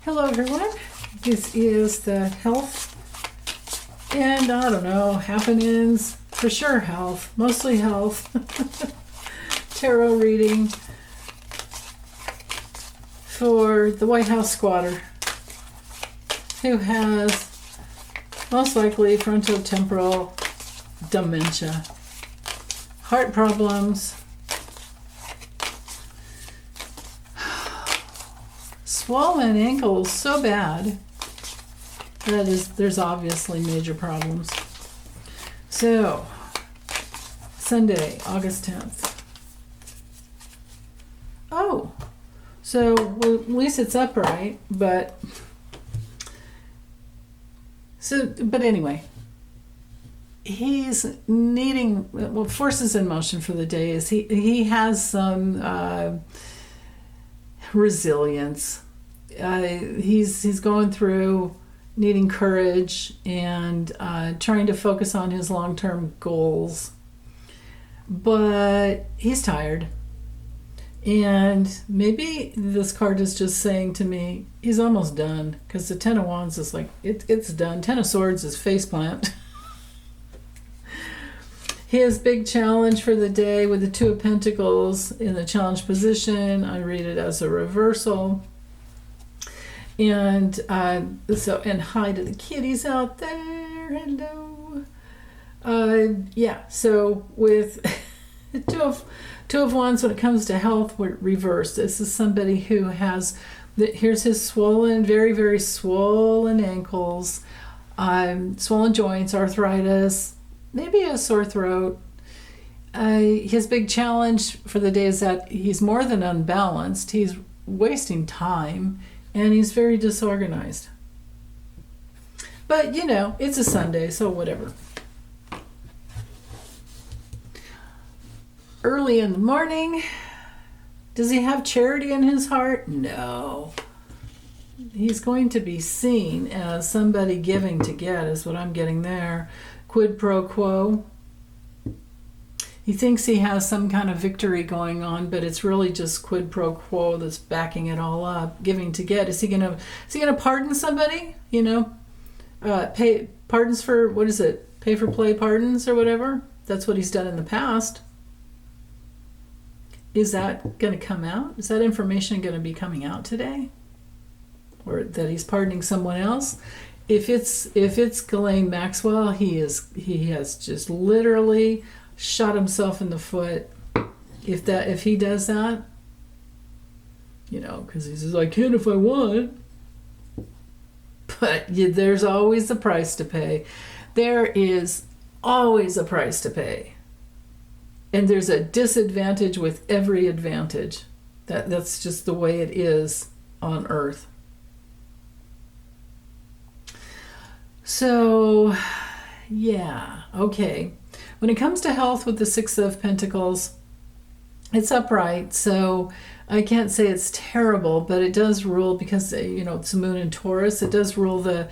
Hello everyone, this is the health and I don't know, happenings, for sure health, mostly health, tarot reading for the White House squatter who has most likely frontotemporal dementia, heart problems, swollen ankles so bad that there's obviously major problems. So, Sunday, August 10th. Oh, so well, at least it's upright, but anyway, he's needing forces in motion for the day. Is he has some resilience. He's going through needing courage and trying to focus on his long-term goals, but he's tired, and maybe this card is just saying to me he's almost done, because the Ten of Wands is like it's done. Ten of Swords is faceplant. His big challenge for the day with the Two of Pentacles in the challenge position, I read it as a reversal. And and hi to the kitties out there. Hello. So with two of Wands, when it comes to health, we're reversed. This is somebody who has, here's his swollen, very, very swollen ankles, swollen joints, arthritis, maybe a sore throat. His big challenge for the day is that he's more than unbalanced. He's wasting time, and he's very disorganized. But, it's a Sunday, so whatever. Early in the morning, does he have charity in his heart? No. He's going to be seen as somebody giving to get, is what I'm getting there. Quid pro quo. He thinks he has some kind of victory going on, but it's really just quid pro quo that's backing it all up. Giving to get. Is he gonna pardon somebody? Pay pardons for, what is it? Pay for play pardons or whatever. That's what he's done in the past. Is that going to come out? Is that information going to be coming out today? Or that he's pardoning someone else? If it's Ghislaine Maxwell, he has just literally shot himself in the foot. If he does that, because he says, I can if I want. But there's always a price to pay. There is always a price to pay. And there's a disadvantage with every advantage. That's just the way it is on Earth. So, yeah, okay. When it comes to health with the Six of Pentacles, it's upright, so I can't say it's terrible, but it does rule, because, it's the moon in Taurus, it does rule the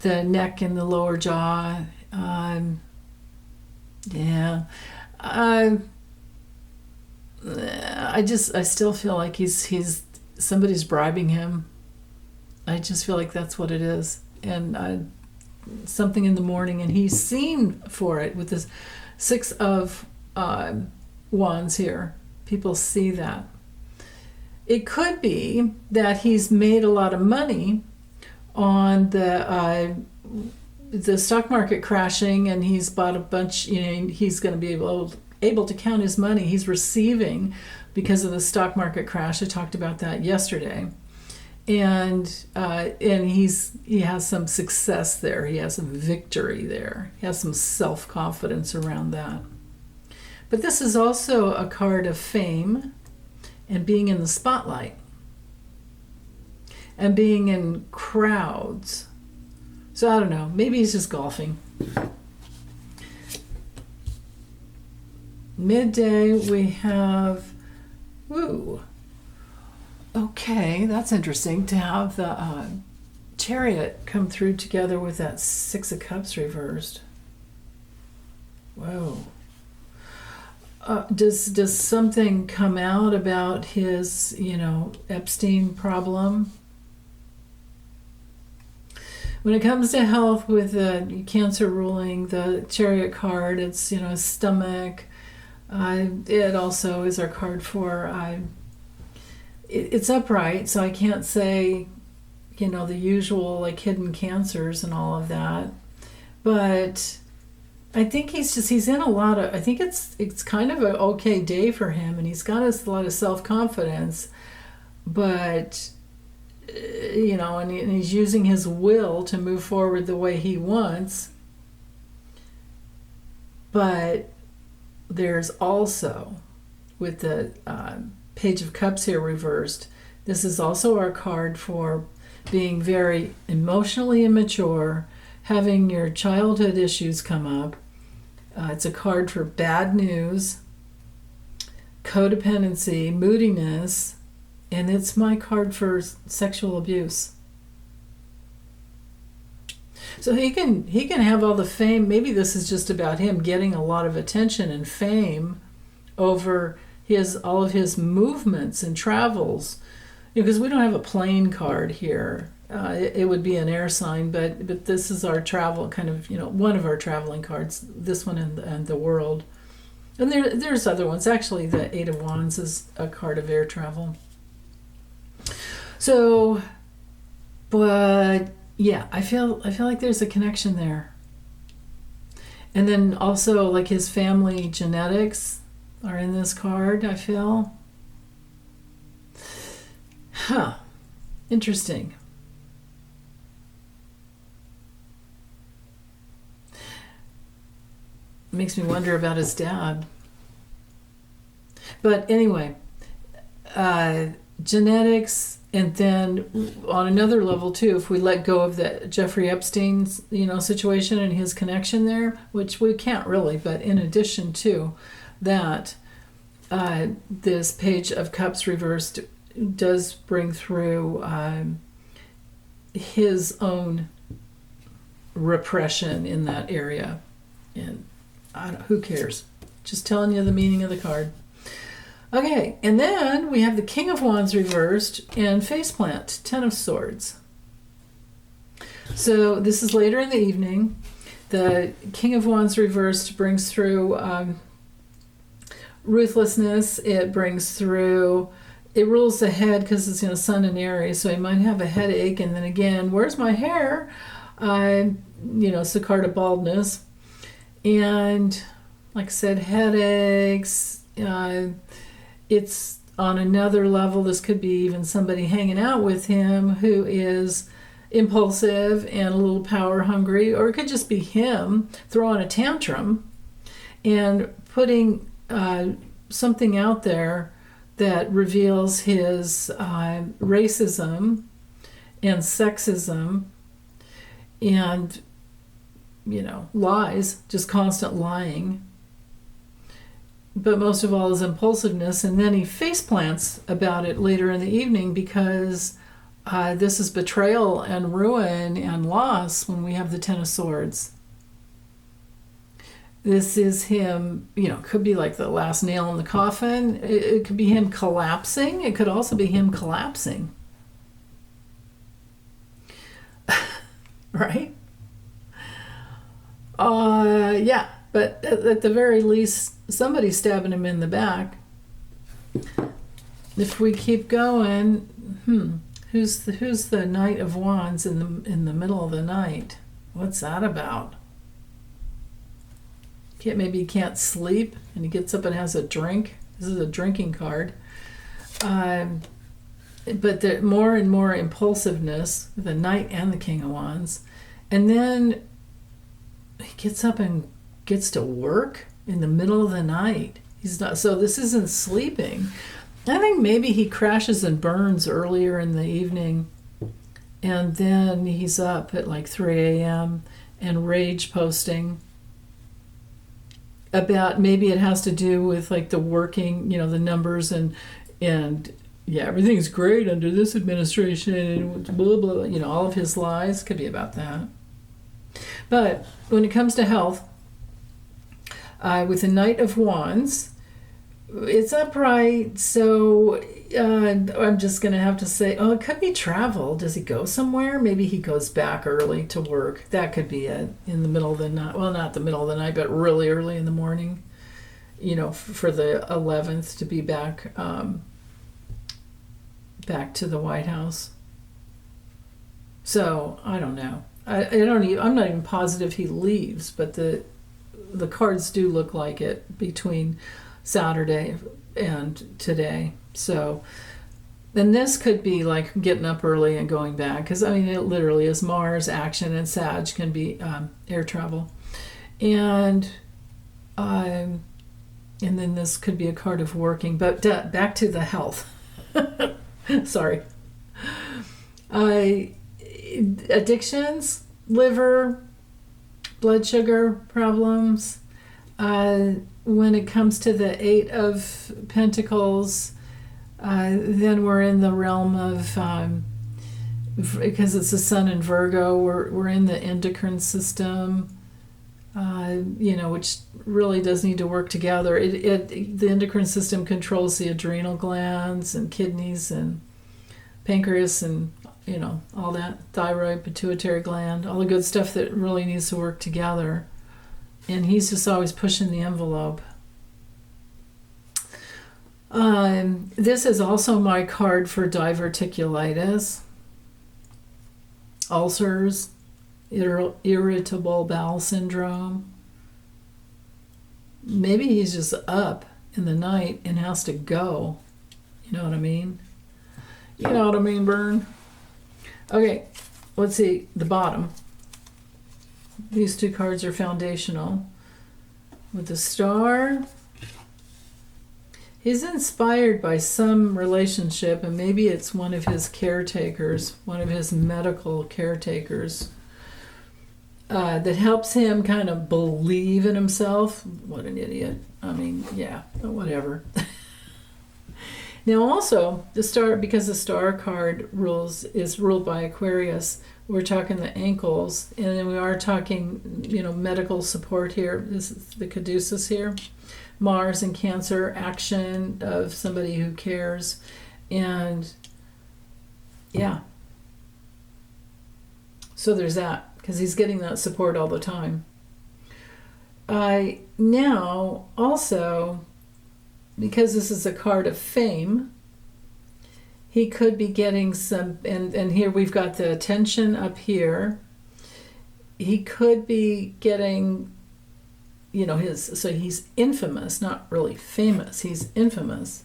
neck and the lower jaw. I still feel like he's somebody's bribing him. I just feel like that's what it is. And something in the morning, and he's seen for it with this Six of Wands here. People see that. It could be that he's made a lot of money on the stock market crashing, and he's bought a bunch. He's going to be able to count his money he's receiving because of the stock market crash. I talked about that yesterday. And he has some success there. He has some victory there. He has some self-confidence around that. But this is also a card of fame and being in the spotlight and being in crowds. So I don't know. Maybe he's just golfing. Midday we have Okay, that's interesting to have the Chariot come through together with that Six of Cups reversed. Whoa. Does something come out about his, Epstein problem? When it comes to health with the Cancer ruling, the Chariot card, it's, stomach. It also is our card for, it's upright, so I can't say, the usual like hidden cancers and all of that. But I think he's in a lot of, I think it's kind of an okay day for him, and he's got a lot of self-confidence, but and he's using his will to move forward the way he wants. But there's also, with the Page of Cups here reversed, this is also our card for being very emotionally immature, having your childhood issues come up. It's a card for bad news, codependency, moodiness, and it's my card for sexual abuse. So he can have all the fame. Maybe this is just about him getting a lot of attention and fame over all of his movements and travels. Because we don't have a plane card here. It would be an air sign, but this is our travel kind of, one of our traveling cards. This one and the World, and there's other ones. Actually, the Eight of Wands is a card of air travel. So, but yeah, I feel like there's a connection there. And then also, like, his family genetics are in this card, I feel. Interesting. Makes me wonder about his dad. But anyway, genetics, and then on another level too, if we let go of the Jeffrey Epstein's situation and his connection there, which we can't really, but in addition to that, this Page of Cups reversed does bring through his own repression in that area. And who cares? Just telling you the meaning of the card. Okay, and then we have the King of Wands reversed and faceplant, Ten of Swords. So this is later in the evening. The King of Wands reversed brings through ruthlessness. It brings through, it rules the head because it's Sun in Aries, so he might have a headache, and then again, where's my hair? It's a card of baldness. And like I said, headaches. It's on another level. This could be even somebody hanging out with him who is impulsive and a little power hungry, or it could just be him throwing a tantrum and putting something out there that reveals his racism and sexism and lies, just constant lying, but most of all his impulsiveness. And then he face plants about it later in the evening because this is betrayal and ruin and loss when we have the Ten of Swords. This is him, could be like the last nail in the coffin. It could be him collapsing. It could also be him collapsing. Right? Yeah, but at the very least, somebody's stabbing him in the back. If we keep going, who's the Knight of Wands in the middle of the night? What's that about? Maybe he can't sleep and he gets up and has a drink. This is a drinking card. But the more and more impulsiveness, the Knight and the King of Wands. And then he gets up and gets to work in the middle of the night. He's not, so this isn't sleeping. I think maybe he crashes and burns earlier in the evening, and then he's up at like 3 a.m. and rage posting about, maybe it has to do with like the working, the numbers and yeah, everything's great under this administration and blah, blah, all of his lies. Could be about that. But when it comes to health, with the Knight of Wands, it's upright, so I'm just going to have to say, oh, it could be travel. Does he go somewhere? Maybe he goes back early to work. That could be it. In the middle of the night. Well, not the middle of the night, but really early in the morning. For the 11th to be back to the White House. So I don't know. I'm not even positive he leaves, but the cards do look like it between Saturday and today. So, and this could be like getting up early and going back, because it literally is Mars action, and Sag can be air travel, and then this could be a card of working. But back to the health. Sorry. Addictions, liver, blood sugar problems. When it comes to the Eight of Pentacles, then we're in the realm of, because it's the Sun in Virgo, we're in the endocrine system, which really does need to work together. The endocrine system controls the adrenal glands and kidneys and pancreas and, all that, thyroid, pituitary gland, all the good stuff that really needs to work together. And he's just always pushing the envelope. This is also my card for diverticulitis, ulcers, irritable bowel syndrome. Maybe he's just up in the night and has to go. You know what I mean? You know what I mean, Bern? Okay, let's see the bottom. These two cards are foundational. With the Star, he's inspired by some relationship, and maybe it's one of his caretakers, one of his medical caretakers, that helps him kind of believe in himself. What an idiot. Yeah, whatever. Now also, the Star, because the Star card is ruled by Aquarius, we're talking the ankles, and then we are talking, medical support here. This is the caduceus here. Mars and Cancer, action of somebody who cares. And yeah. So there's that, because he's getting that support all the time. Now, also, because this is a card of fame, he could be getting some, and here we've got the attention up here. He could be getting, so he's infamous, not really famous, he's infamous.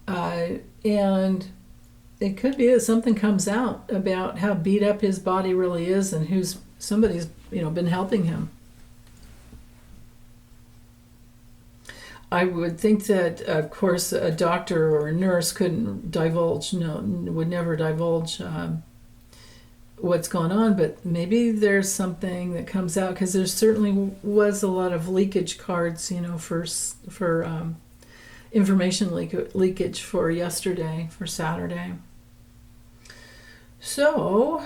And it could be that something comes out about how beat up his body really is, and somebody's, been helping him. I would think that, of course, a doctor or a nurse couldn't divulge, would never divulge what's going on, but maybe there's something that comes out, because there certainly was a lot of leakage cards, for information leakage for yesterday, for Saturday. So,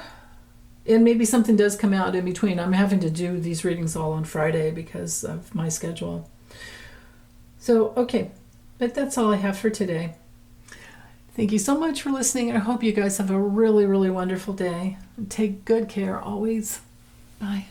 and maybe something does come out in between. I'm having to do these readings all on Friday because of my schedule. So, okay, but that's all I have for today. Thank you so much for listening. I hope you guys have a really, really wonderful day. And take good care always. Bye.